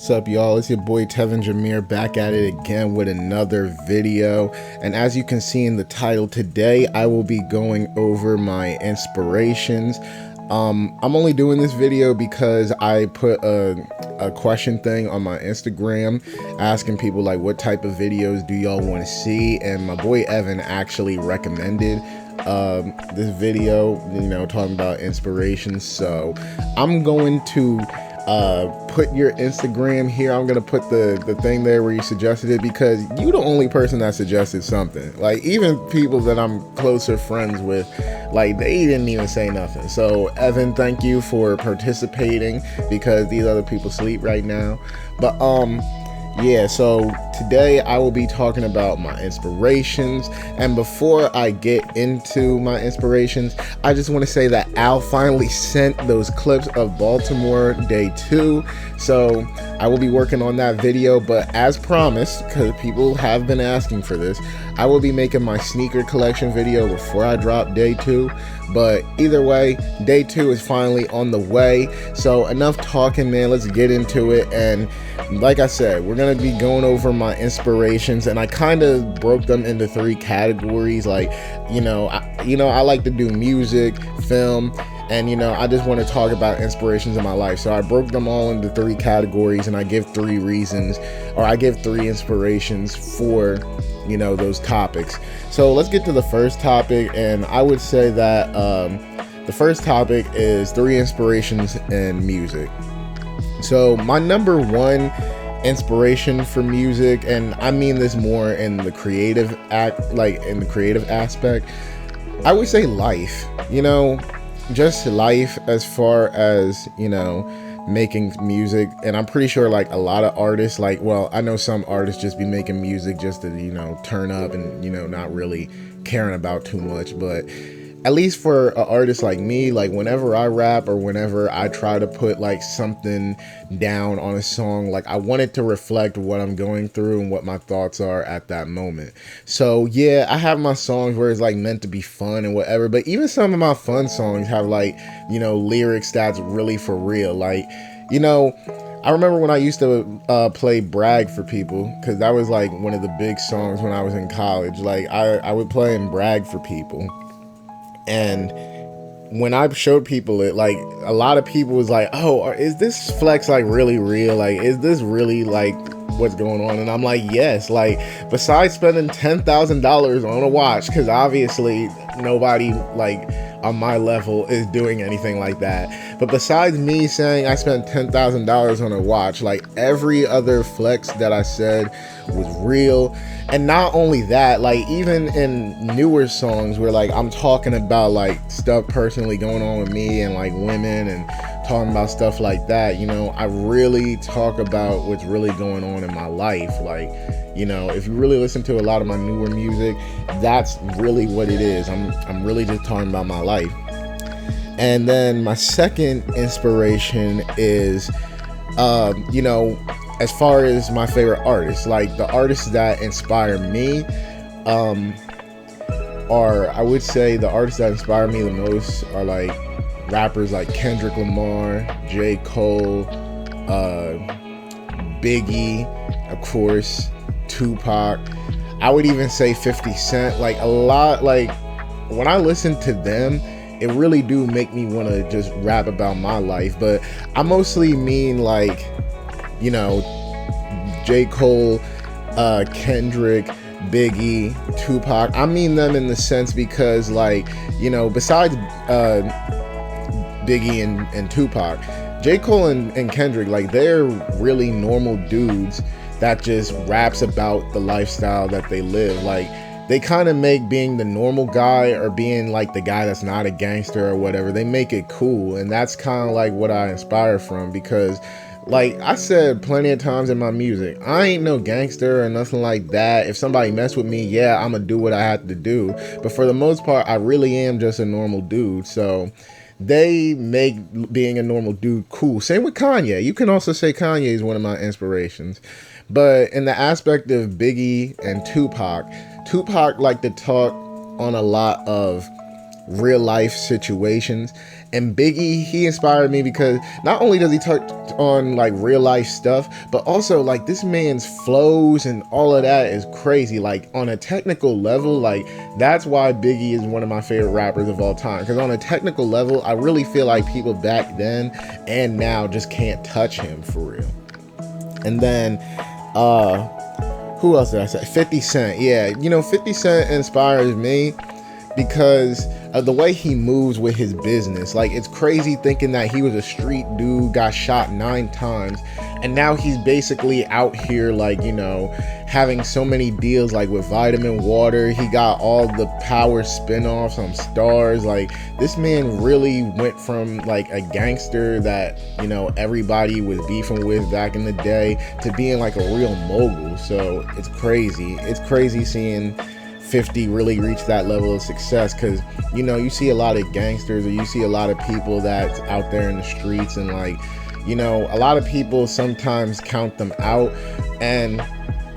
What's up, y'all? It's your boy Tevin Jameer back at it again with another video. And as you can see in the title, today I will be going over my inspirations. I'm only doing this video because I put a question thing on my Instagram asking people like what type of videos do y'all want to see, and my boy Evan actually recommended this video, talking about inspirations. So I'm going to put your Instagram here. I'm gonna put the thing there where you suggested it, because you the only person that suggested something. Like, even people that I'm closer friends with, like, they didn't even say nothing. So Evan, thank you for participating, because these other people sleep right now. But yeah, so today I will be talking about my inspirations. And before I get into my inspirations, I just want to say that Al finally sent those clips of Baltimore Day 2. So I will be working on that video, but as promised, because people have been asking for this, I will be making my sneaker collection video before I drop Day 2. But either way, Day 2 is finally on the way. So enough talking, man. Let's get into it. And like I said, we're gonna be going over my inspirations, and I kind of broke them into 3 categories. Like, I like to do music, film, and I just want to talk about inspirations in my life. So I broke them all into 3 categories, and I give 3 reasons, or I give 3 inspirations for those topics. So let's get to the first topic, and I would say that the first topic is 3 inspirations in music. So my number 1 inspiration for music, and I mean this more in the creative aspect, I would say life. Just life, as far as making music. And I'm pretty sure like a lot of artists, I know some artists just be making music just to turn up and not really caring about too much. But at least for an artist like me, like whenever I rap or whenever I try to put like something down on a song, like I want it to reflect what I'm going through and what my thoughts are at that moment. So yeah, I have my songs where it's like meant to be fun and whatever, but even some of my fun songs have like, lyrics that's really for real. Like, I remember when I used to play Brag for people, because that was like one of the big songs when I was in college. Like I would play and brag for people. And when I showed people it, like a lot of people was like, oh, is this flex like really real? Like, is this really like what's going on? And I'm like, yes. Like, besides spending $10,000 on a watch, because obviously nobody like on my level is doing anything like that, but besides me saying I spent $10,000 on a watch, like every other flex that I said was real. And not only that, like even in newer songs where like I'm talking about like stuff personally going on with me and like women and talking about stuff like that, I really talk about what's really going on in my life. Like, if you really listen to a lot of my newer music, that's really what it is. I'm really just talking about my life. And then my second inspiration is, as far as my favorite artists, like the artists that inspire me, I would say the artists that inspire me the most are like rappers like Kendrick Lamar, J. Cole, Biggie, of course, Tupac. I would even say 50 Cent. Like a lot, like when I listen to them, it really do make me want to just rap about my life. But I mostly mean like, J. Cole, Kendrick, Biggie, Tupac. I mean them in the sense because like, besides Biggie and Tupac, J. Cole and Kendrick, like they're really normal dudes that just raps about the lifestyle that they live. Like they kind of make being the normal guy or being like the guy that's not a gangster or whatever, they make it cool. And that's kind of like what I inspire from, because like I said plenty of times in my music, I ain't no gangster or nothing like that. If somebody mess with me, yeah, I'm gonna do what I have to do. But for the most part, I really am just a normal dude. So they make being a normal dude cool. Same with Kanye. You can also say Kanye is one of my inspirations. But in the aspect of Biggie and Tupac like to talk on a lot of real life situations. And Biggie, he inspired me because not only does he touch on like real life stuff, but also like this man's flows and all of that is crazy. Like on a technical level, like that's why Biggie is one of my favorite rappers of all time. Because on a technical level, I really feel like people back then and now just can't touch him for real. And then who else did I say? 50 Cent. Yeah, 50 Cent inspires me because of the way he moves with his business. Like, it's crazy thinking that he was a street dude, got shot 9 times, and now he's basically out here, like, having so many deals, like with Vitamin Water. He got all the Power spinoffs on Stars. Like, this man really went from like a gangster that, everybody was beefing with back in the day to being like a real mogul. So it's crazy. It's crazy seeing 50 really reach that level of success, because you see a lot of gangsters, or you see a lot of people that's out there in the streets, and like a lot of people sometimes count them out. And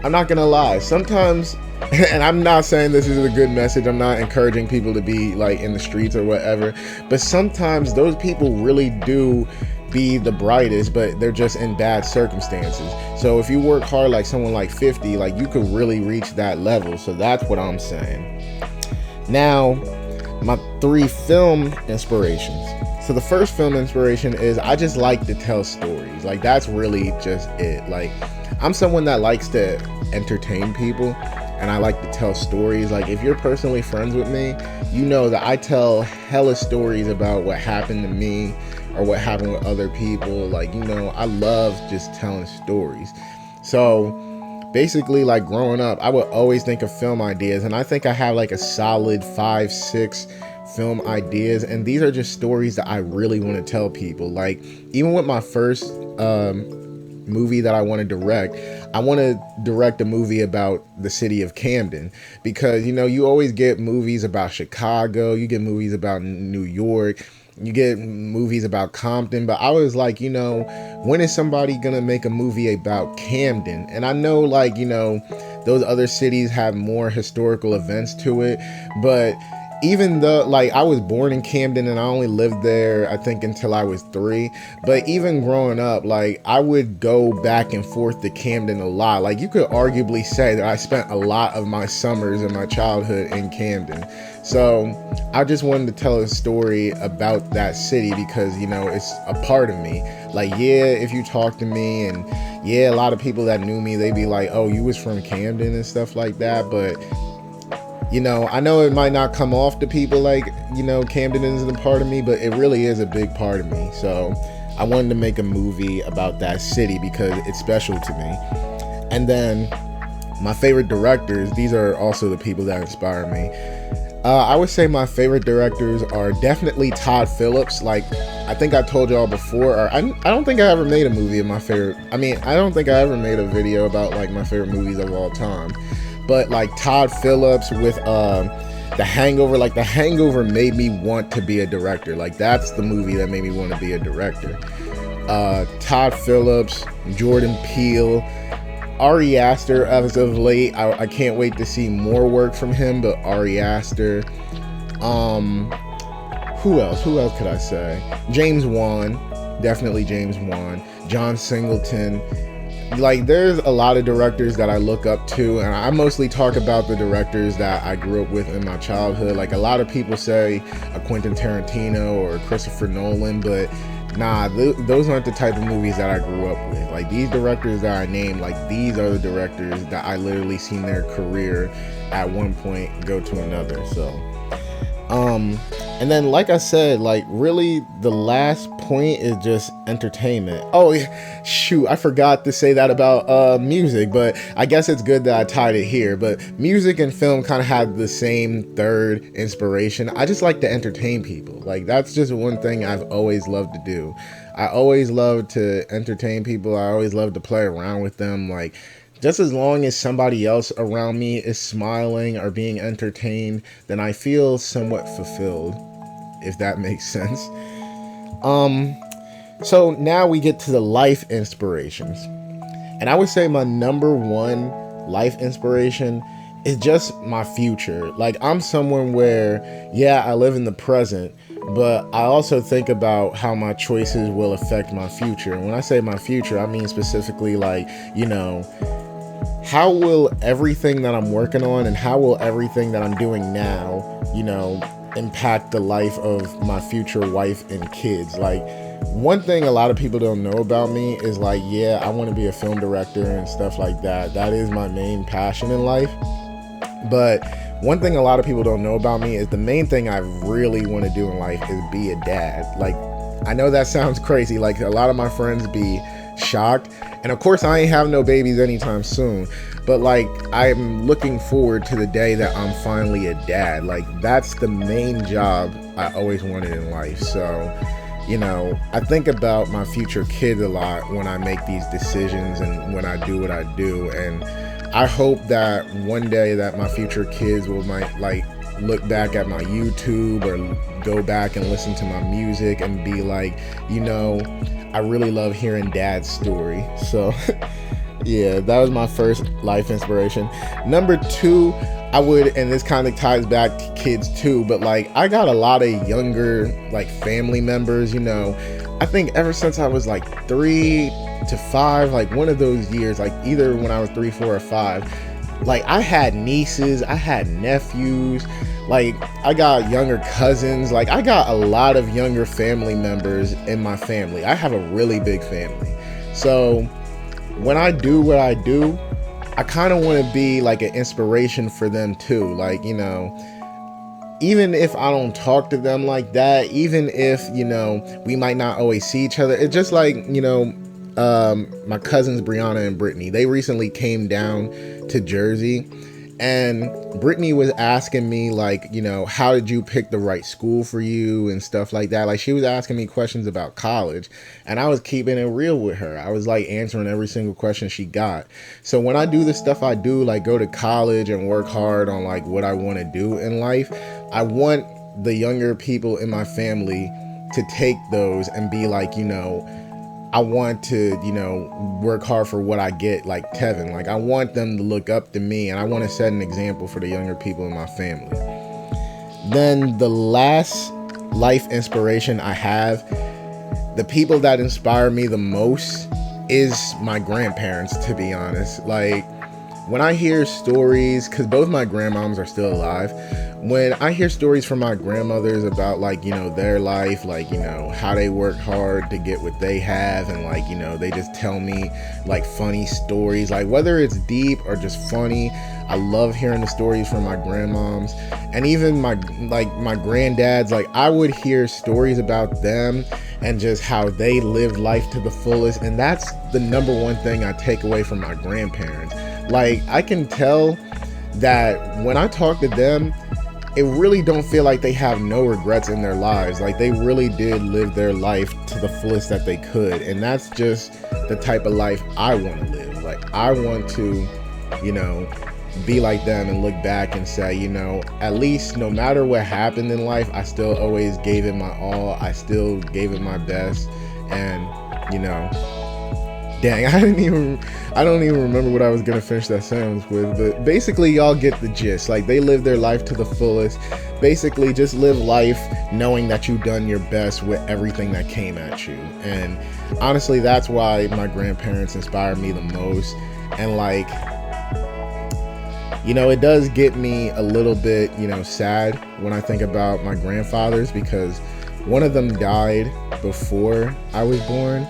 I'm not gonna lie, sometimes, and I'm not saying this is a good message, I'm not encouraging people to be like in the streets or whatever, but sometimes those people really do be the brightest, but they're just in bad circumstances. So if you work hard like someone like 50, like you could really reach that level. So that's what I'm saying. Now, my 3 film inspirations. So the first film inspiration is I just like to tell stories. Like, that's really just it. Like, I'm someone that likes to entertain people, and I like to tell stories. Like, if you're personally friends with me, you know that I tell hella stories about what happened to me or what happened with other people. Like, I love just telling stories. So basically, like, growing up, I would always think of film ideas, and I think I have like a solid 5-6 film ideas, and these are just stories that I really want to tell people. Like, even with my first movie that I want to direct, I want to direct a movie about the city of Camden, because you always get movies about Chicago, you get movies about New York, you get movies about Compton, but I was like, when is somebody gonna make a movie about Camden? And I know, like, those other cities have more historical events to it, but even though, like, I was born in Camden and I only lived there, I think, until I was 3. But even growing up, like, I would go back and forth to Camden a lot. Like, you could arguably say that I spent a lot of my summers in my childhood in Camden. So I just wanted to tell a story about that city because, it's a part of me. Like, yeah, if you talk to me, and yeah, a lot of people that knew me, they'd be like, oh, you was from Camden and stuff like that. But I know it might not come off to people like, Camden isn't a part of me, but it really is a big part of me. So I wanted to make a movie about that city because it's special to me. And then my favorite directors, these are also the people that inspire me. I would say my favorite directors are definitely Todd Phillips. Like, I think I told y'all before, or I don't think I ever made a movie of my favorite. I don't think I ever made a video about like my favorite movies of all time. But like Todd Phillips with The Hangover, like The Hangover made me want to be a director. Like, that's the movie that made me want to be a director. Todd Phillips, Jordan Peele, Ari Aster as of late. I can't wait to see more work from him, but Ari Aster. Who else could I say? James Wan, definitely James Wan. John Singleton. Like, there's a lot of directors that I look up to, and I mostly talk about the directors that I grew up with in my childhood. Like, a lot of people say a Quentin Tarantino or Christopher Nolan, but nah, those aren't the type of movies that I grew up with. Like, these directors that I named, like, these are the directors that I literally seen their career at one point go to another. So and then, like I said, like, really the last point is just entertainment. Oh, shoot, I forgot to say that about music, but I guess it's good that I tied it here. But music and film kind of have the same third inspiration. I just like to entertain people. Like, that's just one thing I've always loved to do. I always love to entertain people. I always love to play around with them. Like, just as long as somebody else around me is smiling or being entertained, then I feel somewhat fulfilled, if that makes sense. So now we get to the life inspirations. And I would say my number one life inspiration it's just my future. Like, I'm someone where, yeah, I live in the present, but I also think about how my choices will affect my future. And when I say my future, I mean specifically, like, you know, how will everything that I'm working on and how will everything that I'm doing now, you know, impact the life of my future wife and kids? Like, one thing a lot of people don't know about me is, like, yeah, I want to be a film director and stuff like that. That is my main passion in life. But one thing a lot of people don't know about me is the main thing I really want to do in life is be a dad. Like, I know that sounds crazy. Like, a lot of my friends be shocked. And of course, I ain't have no babies anytime soon. But, like, I'm looking forward to the day that I'm finally a dad. Like, that's the main job I always wanted in life. So, you know, I think about my future kids a lot when I make these decisions and when I do what I do. And I hope that one day that my future kids might like look back at my YouTube or go back and listen to my music and be like, you know, I really love hearing Dad's story. So yeah, that was my first life inspiration. Number 2, I would, and this kind of ties back to kids too, but like, I got a lot of younger like family members, you know. I think ever since I was like 3 to 5, like one of those years, like either when I was 3, 4, or 5, like I had nieces, I had nephews, like I got younger cousins, like I got a lot of younger family members in my family. I have a really big family. So when I do what I do, I kind of want to be like an inspiration for them too. Like, you know, even if I don't talk to them like that, even if, you know, we might not always see each other, it's just like, you know, my cousins Brianna and Brittany, they recently came down to Jersey, and Brittany was asking me, like, you know, how did you pick the right school for you and stuff like that. Like, she was asking me questions about college, and I was keeping it real with her. I was like answering every single question she got. So when I do the stuff I do, like go to college and work hard on like what I want to do in life, I want the younger people in my family to take those and be like, you know, I want to, you know, work hard for what I get, like Tevin. Like, I want them to look up to me, and I want to set an example for the younger people in my family. Then the last life inspiration I have, the people that inspire me the most is my grandparents, to be honest. Like, when I hear stories, because both my grandmoms are still alive, when I hear stories from my grandmothers about, like, you know, their life, like, you know, how they work hard to get what they have, and like, you know, they just tell me like funny stories, like whether it's deep or just funny, I love hearing the stories from my grandmoms. And even my granddads, like I would hear stories about them and just how they lived life to the fullest. And that's the number one thing I take away from my grandparents. Like, I can tell that when I talk to them, it really don't feel like they have no regrets in their lives. Like, they really did live their life to the fullest that they could. And that's just the type of life I want to live. Like, I want to, you know, be like them and look back and say, you know, at least no matter what happened in life, I still always gave it my all. I still gave it my best. And, you know, dang, I don't even remember what I was gonna finish that sentence with, but basically y'all get the gist. Like, they live their life to the fullest. Basically, just live life knowing that you've done your best with everything that came at you. And honestly, that's why my grandparents inspire me the most. And like, you know, it does get me a little bit, you know, sad when I think about my grandfathers, because one of them died before I was born,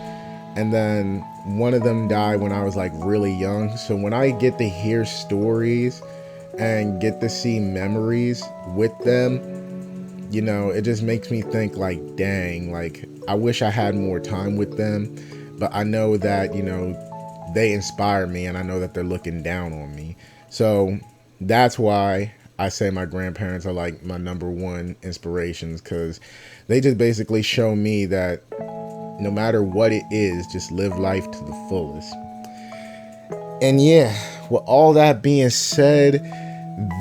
and then one of them died when I was like really young. So when I get to hear stories and get to see memories with them, you know, it just makes me think like, dang, like I wish I had more time with them. But I know that, you know, they inspire me, and I know that they're looking down on me. So that's why I say my grandparents are like my number one inspirations, because they just basically show me that no matter what it is, just live life to the fullest. And yeah, with all that being said,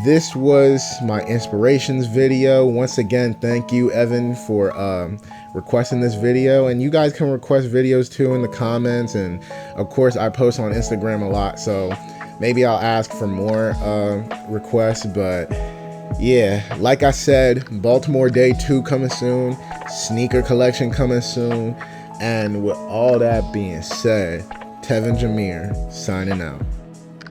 this was my inspirations video. Once again, thank you, Evan, for requesting this video. And you guys can request videos too in the comments. And of course, I post on Instagram a lot, so Maybe I'll ask for more requests, but yeah, like I said, Baltimore Day 2 coming soon, sneaker collection coming soon, and with all that being said, Tevin Jameer signing out.